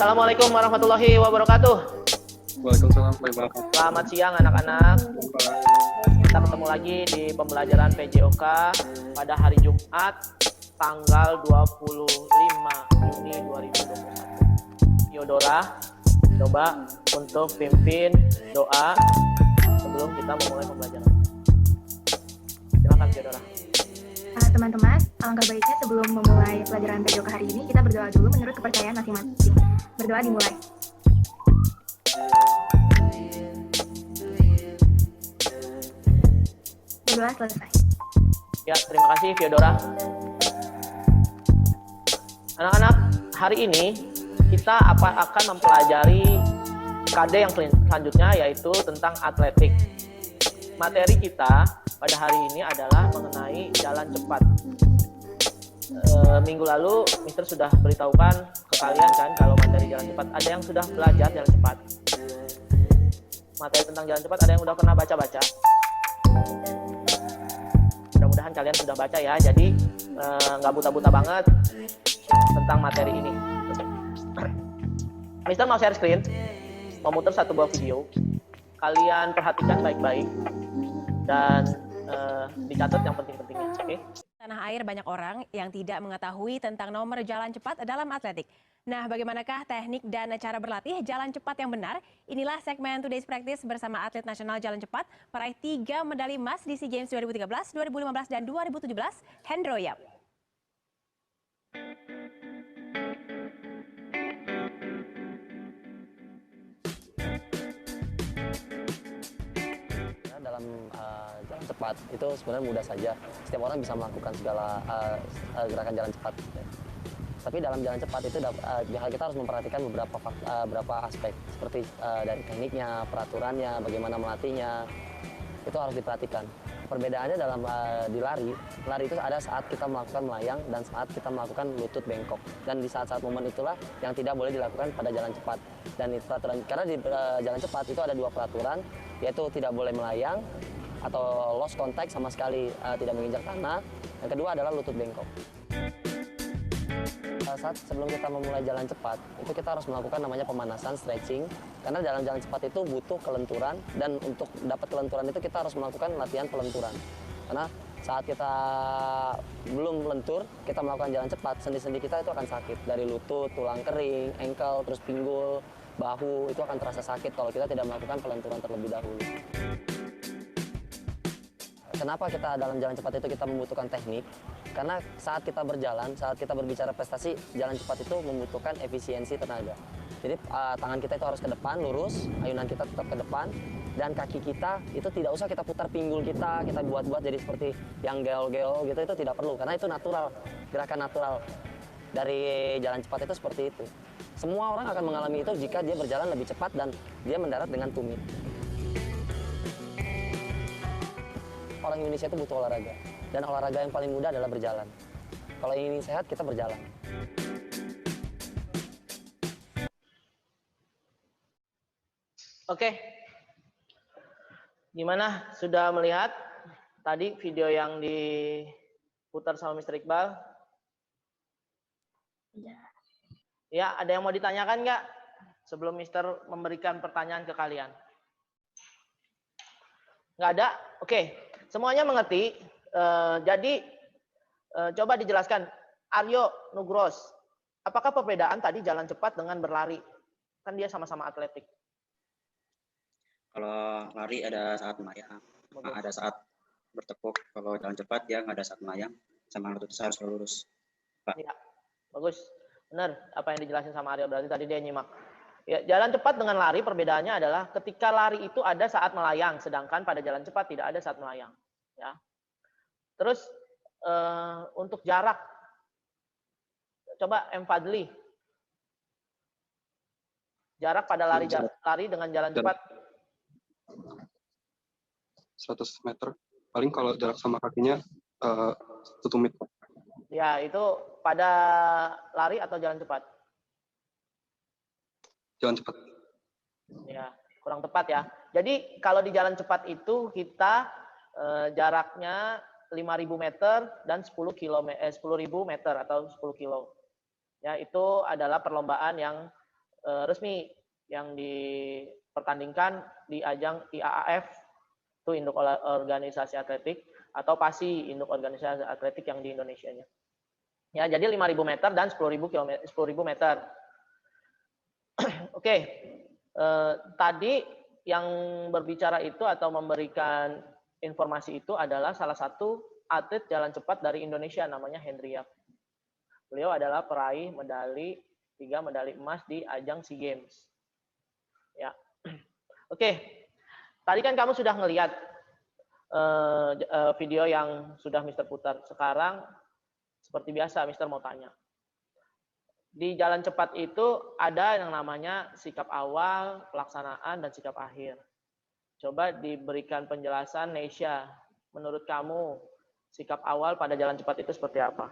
Assalamualaikum warahmatullahi wabarakatuh. Waalaikumsalam warahmatullahi wabarakatuh. Selamat siang anak-anak. Kita ketemu lagi di pembelajaran PJOK pada hari Jumat tanggal 25 Juni 2021. Yodora, coba untuk pimpin doa sebelum kita memulai pembelajaran. Silakan Yodora. Teman-teman, alangkah baiknya sebelum memulai pelajaran PJOK hari ini, kita berdoa dulu menurut kepercayaan masing-masing. Berdoa dimulai. Berdoa selesai. Ya, terima kasih Fyodora. Anak-anak, hari ini kita akan mempelajari KD yang selanjutnya, yaitu tentang atletik. Materi kita pada hari ini adalah mengenai jalan cepat. Minggu lalu Mister sudah beritahukan ke kalian kan kalau materi jalan cepat. Ada yang sudah belajar jalan cepat. Materi tentang jalan cepat ada yang sudah pernah baca-baca. Mudah-mudahan kalian sudah baca ya. Jadi nggak buta-buta banget tentang materi ini. Mister mau share screen, memutar satu buah video. Kalian perhatikan baik-baik dan dicatat yang penting-pentingnya. Oke? Tanah air banyak orang yang tidak mengetahui tentang nomor jalan cepat dalam atletik. Nah, bagaimanakah teknik dan cara berlatih jalan cepat yang benar? Inilah segmen Today's Practice bersama atlet nasional jalan cepat, peraih 3 medali emas di SEA Games 2013, 2015, dan 2017, Hendro Yap. Dalam jalan cepat itu sebenarnya mudah saja. Setiap orang bisa melakukan segala gerakan jalan cepat. Tapi dalam jalan cepat itu kita harus memperhatikan beberapa aspek seperti dari tekniknya, peraturannya, bagaimana melatihnya. Itu harus diperhatikan. Perbedaannya dalam di lari itu ada saat kita melakukan melayang dan saat kita melakukan lutut bengkok. Dan di saat-saat momen itulah yang tidak boleh dilakukan pada jalan cepat. Dan peraturan karena di jalan cepat itu ada 2 peraturan, yaitu tidak boleh melayang atau lost contact sama sekali, tidak menginjak tanah. Yang kedua adalah lutut bengkok. Saat sebelum kita memulai jalan cepat, itu kita harus melakukan namanya pemanasan, stretching. Karena dalam jalan cepat itu butuh kelenturan, dan untuk dapat kelenturan itu kita harus melakukan latihan pelenturan. Karena saat kita belum lentur, kita melakukan jalan cepat, sendi-sendi kita itu akan sakit. Dari lutut, tulang kering, ankle, terus pinggul, bahu, itu akan terasa sakit kalau kita tidak melakukan pelenturan terlebih dahulu. Kenapa kita dalam jalan cepat itu kita membutuhkan teknik? Karena saat kita berjalan, saat kita berbicara prestasi, jalan cepat itu membutuhkan efisiensi tenaga. Jadi tangan kita itu harus ke depan, lurus, ayunan kita tetap ke depan, dan kaki kita itu tidak usah kita putar pinggul kita buat-buat jadi seperti yang geol-geol gitu, itu tidak perlu. Karena itu natural, gerakan natural dari jalan cepat itu seperti itu. Semua orang akan mengalami itu jika dia berjalan lebih cepat dan dia mendarat dengan tumit. Orang Indonesia itu butuh olahraga, dan olahraga yang paling mudah adalah berjalan. Kalau ingin sehat, kita berjalan. Oke. Gimana? Sudah melihat tadi video yang diputar sama Mr. Iqbal? Ya, ada yang mau ditanyakan nggak sebelum Mister memberikan pertanyaan ke kalian? Nggak ada? Oke, semuanya mengerti. Jadi, coba dijelaskan. Aryo Nugros, apakah perbedaan tadi jalan cepat dengan berlari? Kan dia sama-sama atletik. Kalau lari ada saat melayang, ada saat bertepuk. Kalau jalan cepat dia nggak ada saat melayang, sama lutut harus lurus. Pak. Ya, bagus. Benar apa yang dijelasin sama Aryo, berarti tadi dia nyimak. Ya, jalan cepat dengan lari perbedaannya adalah ketika lari itu ada saat melayang, sedangkan pada jalan cepat tidak ada saat melayang. Ya. Terus untuk jarak, coba M. Fadli. Jarak pada lari dengan jalan cepat 100 meter. Paling kalau jarak sama kakinya 1 tumit. Ya, itu pada lari atau jalan cepat? Jalan cepat. Ya, kurang tepat ya. Jadi kalau di jalan cepat itu kita jaraknya 5.000 meter dan 10.000 meter atau 10 kilo. Ya, itu adalah perlombaan yang resmi yang dipertandingkan di ajang IAAF, itu induk organisasi atletik, atau PASI, induk organisasi atletik yang di Indonesianya. Ya, jadi 5.000 meter dan 10.000 meter. Oke, tadi yang berbicara itu atau memberikan informasi itu adalah salah satu atlet jalan cepat dari Indonesia, namanya Hendriap. Beliau adalah peraih medali 3 medali emas di ajang SEA Games. Ya, oke. Tadi kan kamu sudah ngelihat video yang sudah Mister putar. Sekarang seperti biasa Mister mau tanya. Di jalan cepat itu ada yang namanya sikap awal, pelaksanaan, dan sikap akhir. Coba diberikan penjelasan, Nesya. Menurut kamu, sikap awal pada jalan cepat itu seperti apa?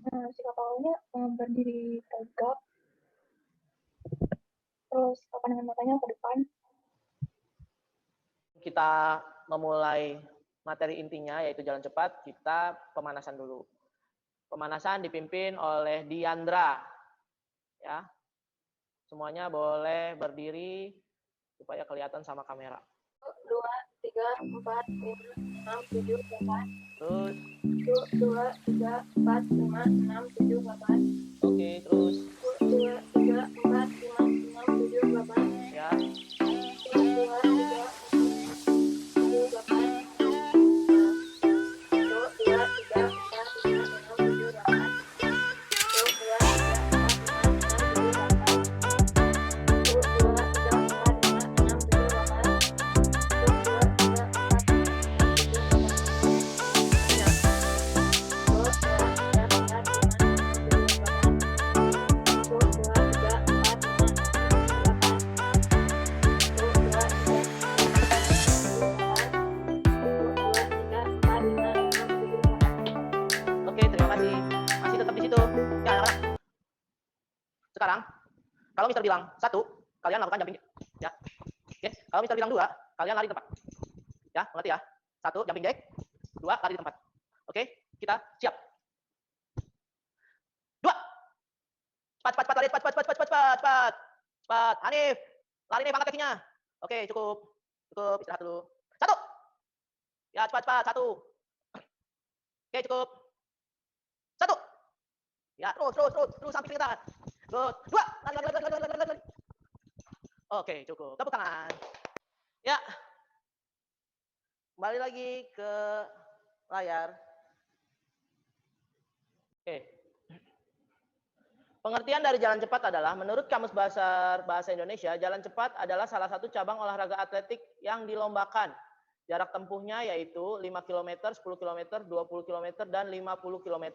Sikap awalnya berdiri tegak, terus pandangan matanya ke depan. Kita memulai materi intinya, yaitu jalan cepat, kita pemanasan dulu. Pemanasan dipimpin oleh Diandra. Ya. Semuanya boleh berdiri supaya kelihatan sama kamera. 2, 3, 4, 5, 6, 7, 8. Terus. 2, 3, 4, 5, 6, 7, 8. Oke, terus. 2, 3, 4, 5, 6, 7, 8. Ya. 2, 3, 7, 8. 2, 3, 4, 5, 6, 7, 8. 2, 3, Oke, terima kasih. Masih tetap di situ. Ya, anak-anak. Sekarang, kalau Mister bilang 1, kalian lakukan jumping. Ya. Oke. Kalau Mister bilang 2, kalian lari di tempat. Ya, mengerti ya? 1, jumping jack. 2, lari di tempat. Oke, kita siap. 2. Cepat, lari, cepat. Cepat. Hanif, lari nih, angkat kakinya. Oke, cukup. Cukup, istirahat dulu. 1. Ya, cepat. 1. Oke, cukup. 1. Ya, terus sampai kelihatan. Good. 2. Lari. Oke, cukup. Tepuk tangan. Ya. Kembali lagi ke layar. Oke. Pengertian dari jalan cepat adalah, menurut Kamus Bahasa Indonesia, jalan cepat adalah salah satu cabang olahraga atletik yang dilombakan. Jarak tempuhnya yaitu 5 km, 10 km, 20 km, dan 50 km.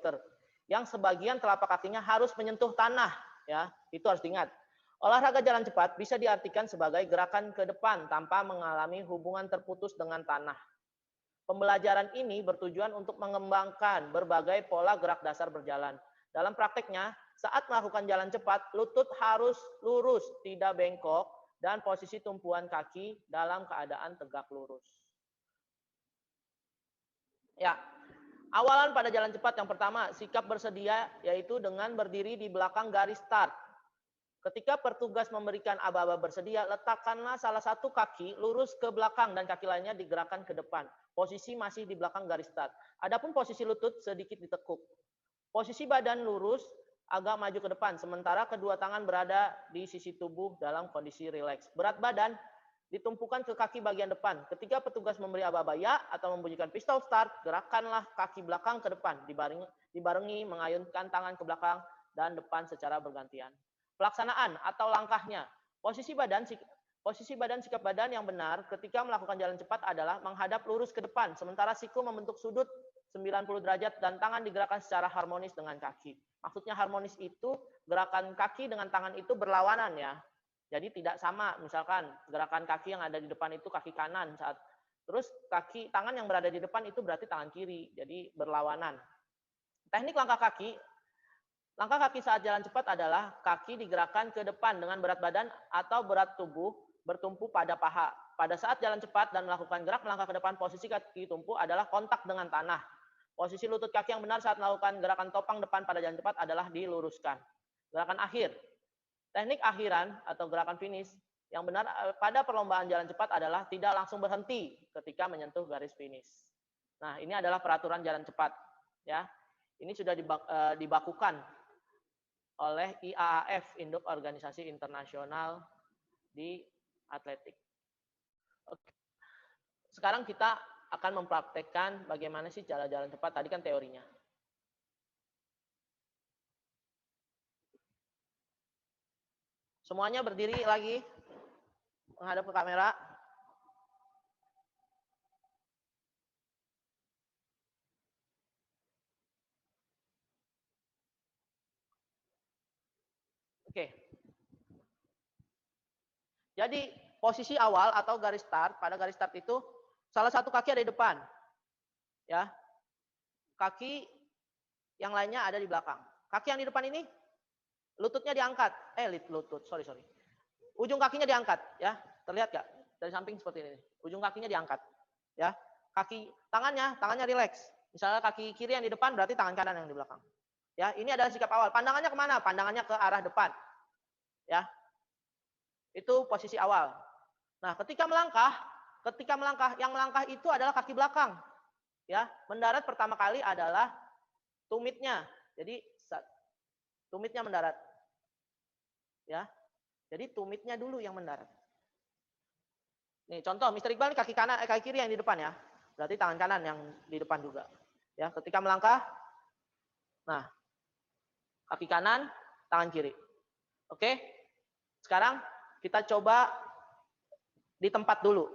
Yang sebagian telapak kakinya harus menyentuh tanah. Ya, itu harus diingat. Olahraga jalan cepat bisa diartikan sebagai gerakan ke depan tanpa mengalami hubungan terputus dengan tanah. Pembelajaran ini bertujuan untuk mengembangkan berbagai pola gerak dasar berjalan. Dalam prakteknya, saat melakukan jalan cepat, lutut harus lurus, tidak bengkok, dan posisi tumpuan kaki dalam keadaan tegak lurus. Ya, awalan pada jalan cepat yang pertama, sikap bersedia, yaitu dengan berdiri di belakang garis start. Ketika petugas memberikan aba-aba bersedia, letakkanlah salah satu kaki lurus ke belakang dan kaki lainnya digerakkan ke depan. Posisi masih di belakang garis start. Adapun posisi lutut sedikit ditekuk. Posisi badan lurus agak maju ke depan, sementara kedua tangan berada di sisi tubuh dalam kondisi rileks. Berat badan ditumpukan ke kaki bagian depan. Ketika petugas memberi aba-aba ya atau membunyikan pistol start, gerakkanlah kaki belakang ke depan, dibarengi mengayunkan tangan ke belakang dan depan secara bergantian. Pelaksanaan atau langkahnya. Posisi badan sikap badan yang benar ketika melakukan jalan cepat adalah menghadap lurus ke depan, sementara siku membentuk sudut 90 derajat dan tangan digerakkan secara harmonis dengan kaki. Maksudnya harmonis itu gerakan kaki dengan tangan itu berlawanan ya. Jadi tidak sama, misalkan gerakan kaki yang ada di depan itu kaki kanan saat terus tangan yang berada di depan itu berarti tangan kiri. Jadi berlawanan. Teknik langkah kaki saat jalan cepat adalah kaki digerakkan ke depan dengan berat badan atau berat tubuh bertumpu pada paha. Pada saat jalan cepat dan melakukan gerak melangkah ke depan, posisi kaki tumpu adalah kontak dengan tanah. Posisi lutut kaki yang benar saat melakukan gerakan topang depan pada jalan cepat adalah diluruskan. Gerakan akhir. Teknik akhiran atau gerakan finish yang benar pada perlombaan jalan cepat adalah tidak langsung berhenti ketika menyentuh garis finish. Nah, ini adalah peraturan jalan cepat, ya. Ini sudah dibakukan oleh IAAF, Induk Organisasi Internasional di Atletik. Oke. Sekarang kita akan mempraktekkan bagaimana sih jalan-jalan cepat. Tadi kan teorinya. Semuanya berdiri lagi, menghadap ke kamera. Oke. Jadi posisi awal atau garis start, pada garis start itu salah satu kaki ada di depan. Ya. Kaki yang lainnya ada di belakang. Kaki yang di depan ini lututnya diangkat. Sorry. Ujung kakinya diangkat, ya. Terlihat gak? Dari samping seperti ini. Ujung kakinya diangkat. Ya. Tangannya rileks. Misalnya kaki kiri yang di depan berarti tangan kanan yang di belakang. Ya, ini adalah sikap awal. Pandangannya kemana? Pandangannya ke arah depan. Ya. Itu posisi awal. Nah, ketika melangkah, yang melangkah itu adalah kaki belakang. Ya, mendarat pertama kali adalah tumitnya. Jadi tumitnya mendarat. Ya. Jadi tumitnya dulu yang mendarat. Nih, contoh Mr. Iqbal ini kaki kiri yang di depan ya. Berarti tangan kanan yang di depan juga. Ya, ketika melangkah, nah, kaki kanan, tangan kiri. Oke? Sekarang kita coba di tempat dulu.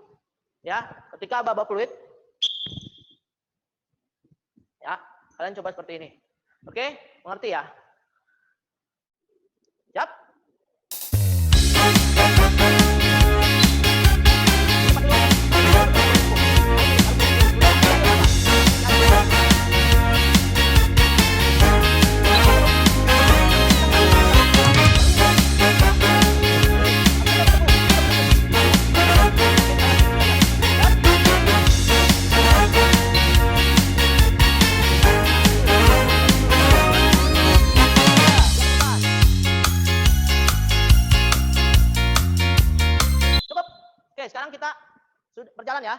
Ya, ketika aba fluid, ya, kalian coba seperti ini. Oke? Mengerti ya? Yap. Sekarang kita sudah berjalan ya.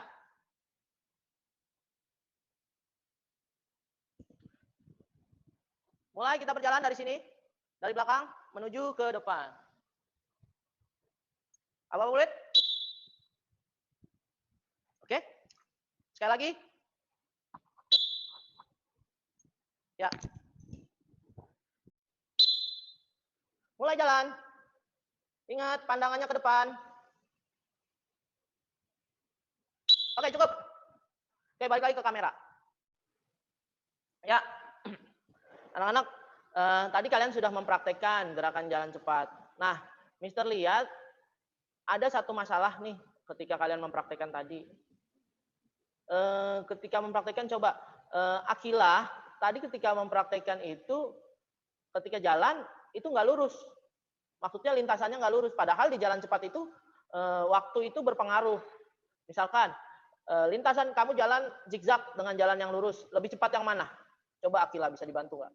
Mulai kita berjalan dari sini, dari belakang menuju ke depan. Apa boleh? Oke. Sekali lagi. Ya. Mulai jalan. Ingat pandangannya ke depan. Oke, cukup. Oke, balik lagi ke kamera. Ya, anak-anak, tadi kalian sudah mempraktekkan gerakan jalan cepat. Nah, Mister lihat ada satu masalah nih ketika kalian mempraktekkan tadi. Ketika mempraktekkan coba Akila tadi ketika mempraktekkan itu ketika jalan itu nggak lurus. Maksudnya lintasannya nggak lurus. Padahal di jalan cepat itu waktu itu berpengaruh. Misalkan lintasan kamu jalan zigzag dengan jalan yang lurus, lebih cepat yang mana? Coba Akila bisa dibantu nggak?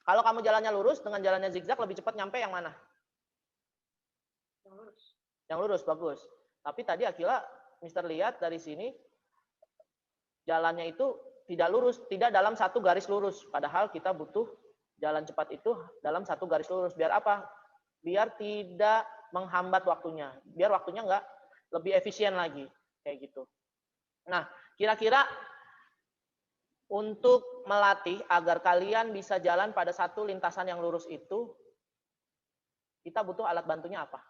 Kalau kamu jalannya lurus dengan jalannya zigzag lebih cepat nyampe yang mana? Yang lurus. Yang lurus, bagus. Tapi tadi Akila, Mister lihat dari sini jalannya itu tidak lurus, tidak dalam satu garis lurus. Padahal kita butuh jalan cepat itu dalam satu garis lurus. Biar apa? Biar tidak menghambat waktunya, biar waktunya nggak lebih efisien lagi, kayak gitu. Nah, kira-kira untuk melatih agar kalian bisa jalan pada satu lintasan yang lurus itu, kita butuh alat bantunya apa?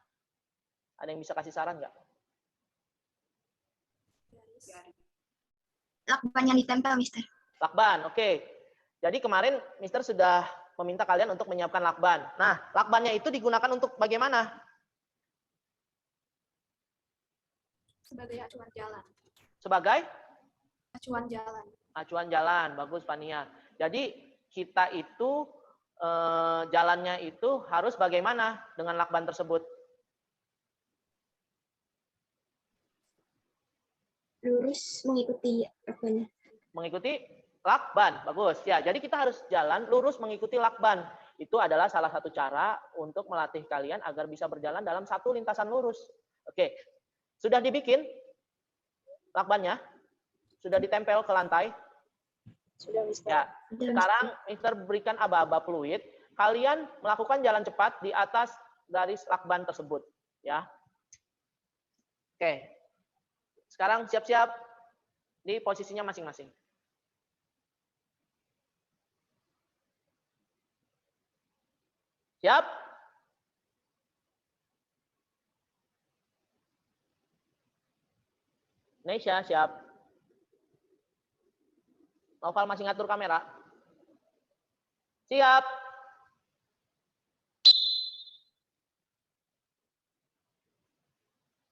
Ada yang bisa kasih saran nggak? Lakban yang ditempel, Mister. Lakban, oke. Jadi kemarin Mister sudah meminta kalian untuk menyiapkan lakban. Nah, lakbannya itu digunakan untuk bagaimana? Sebagai acuan jalan. Sebagai? Acuan jalan. Acuan jalan, bagus Pania. Jadi kita itu jalannya itu harus bagaimana dengan lakban tersebut? Lurus mengikuti lakbannya. Mengikuti lakban. Bagus. Ya, jadi kita harus jalan lurus mengikuti lakban. Itu adalah salah satu cara untuk melatih kalian agar bisa berjalan dalam satu lintasan lurus. Oke. Sudah dibikin lakbannya? Sudah ditempel ke lantai? Sudah, Mister. Ya. Sekarang Mister berikan aba-aba fluid. Kalian melakukan jalan cepat di atas garis lakban tersebut. Ya. Oke. Sekarang siap-siap di posisinya masing-masing. Siap? Nesya, siap. Noval masih ngatur kamera. Siap.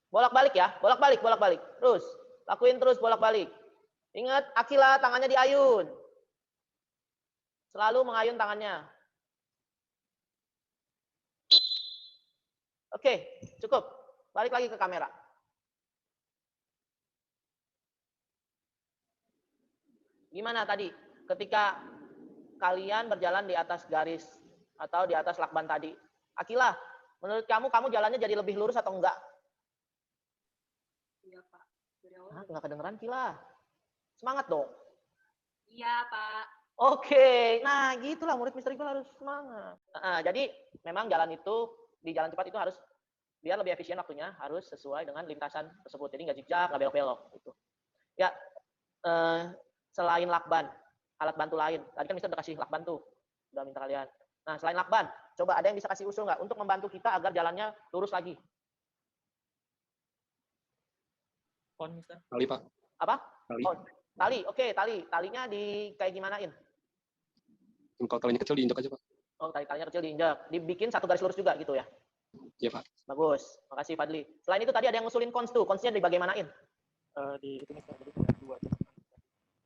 Bolak-balik ya, bolak-balik. Terus, lakuin terus bolak-balik. Ingat, Akila tangannya diayun. Selalu mengayun tangannya. Oke, cukup. Balik lagi ke kamera. Gimana tadi? Ketika kalian berjalan di atas garis atau di atas lakban tadi. Akila, menurut kamu jalannya jadi lebih lurus atau enggak? Iya, Pak. Nggak kedengeran, Kila. Semangat dong. Iya, Pak. Oke, nah gitulah murid Mister Iqbal harus semangat. Jadi memang jalan itu, di jalan cepat itu harus, biar lebih efisien waktunya, harus sesuai dengan lintasan tersebut. Jadi nggak zigzag, nggak belok-belok. Gitu. Ya, selain lakban, alat bantu lain. Tadi kan Mister udah kasih lakban tuh, udah minta kalian. Nah, selain lakban, coba ada yang bisa kasih usul nggak untuk membantu kita agar jalannya lurus lagi? Tali, Pak. Apa? Tali. Oh, tali. Oke, tali. Talinya di kayak gimanain? Kalau talinya kecil diinjak aja, Pak. Oh, talinya kecil diinjak. Dibikin satu garis lurus juga gitu ya? Iya, Pak. Bagus. Makasih, Fadli. Selain itu tadi ada yang ngusulin cons tuh. Consnya dibagaimanain?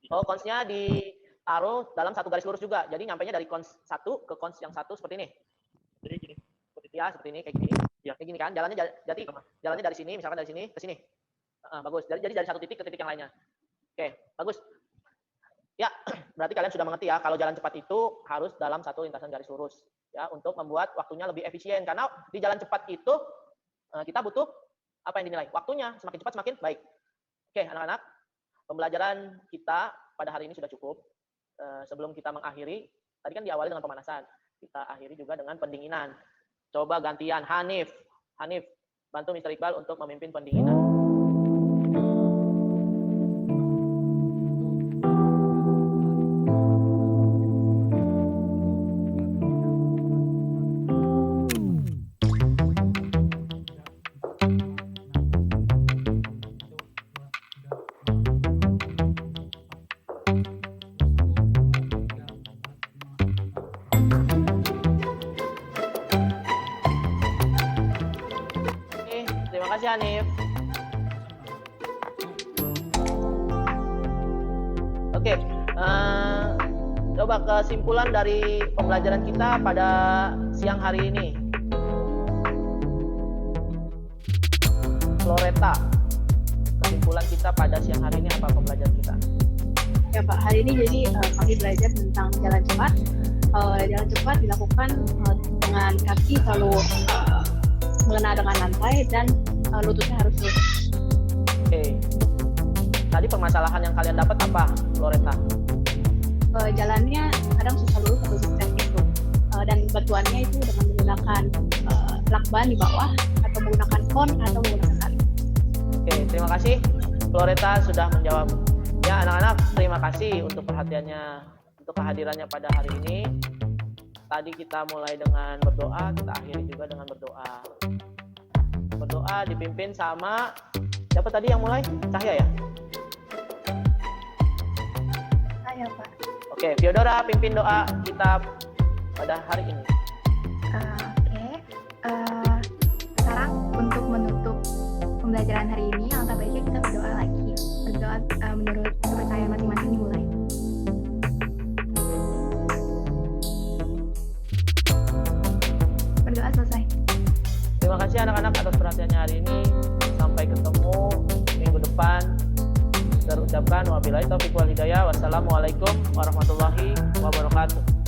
Oh, consnya ditaruh dalam satu garis lurus juga. Jadi nyampainya dari cons satu ke cons yang satu seperti ini. Jadi gini. Ya, seperti ini. Kayak gini. Ya, kayak gini kan. Jalannya dari sini, misalkan dari sini ke sini. Bagus. Jadi dari satu titik ke titik yang lainnya. Oke, bagus. Ya, berarti kalian sudah mengerti ya kalau jalan cepat itu harus dalam satu lintasan garis lurus ya untuk membuat waktunya lebih efisien karena di jalan cepat itu kita butuh apa yang dinilai? Waktunya semakin cepat semakin baik. Oke, anak-anak, pembelajaran kita pada hari ini sudah cukup. Sebelum kita mengakhiri, tadi kan diawali dengan pemanasan. Kita akhiri juga dengan pendinginan. Coba gantian Hanif, bantu Mr. Iqbal untuk memimpin pendinginan. Terima kasih Hanif. Oke, coba kesimpulan dari pembelajaran kita pada siang hari ini. Floreta, kesimpulan kita pada siang hari ini apa pembelajaran kita? Ya Pak, hari ini jadi kami belajar tentang jalan cepat. Jalan cepat dilakukan dengan kaki selalu mengena dengan lantai dan lututnya harus lurus. Oke. Tadi permasalahan yang kalian dapat apa, Loreta? Jalannya kadang susah lurus atau zigzag gitu. Dan batuannya itu dengan menggunakan lakban di bawah atau menggunakan kon atau menggunakan tali. Oke, terima kasih Loreta sudah menjawab. Ya, anak-anak, terima kasih untuk perhatiannya, untuk kehadirannya pada hari ini. Tadi kita mulai dengan berdoa, kita akhiri juga dengan berdoa. Berdoa dipimpin sama siapa tadi yang mulai? Cahya ya? Saya Pak. Oke, Fiodora pimpin doa kita pada hari ini. Sekarang untuk menutup pembelajaran hari ini, alangkah baiknya kita berdoa lagi. Berdoa menurut kepercayaan masing-masing dimulai. Berdoa selesai. Terima kasih anak-anak atas perhatiannya hari ini. Sampai ketemu minggu depan. ucapkan wabillahi taufiq wal hidayah. Wassalamualaikum warahmatullahi wabarakatuh.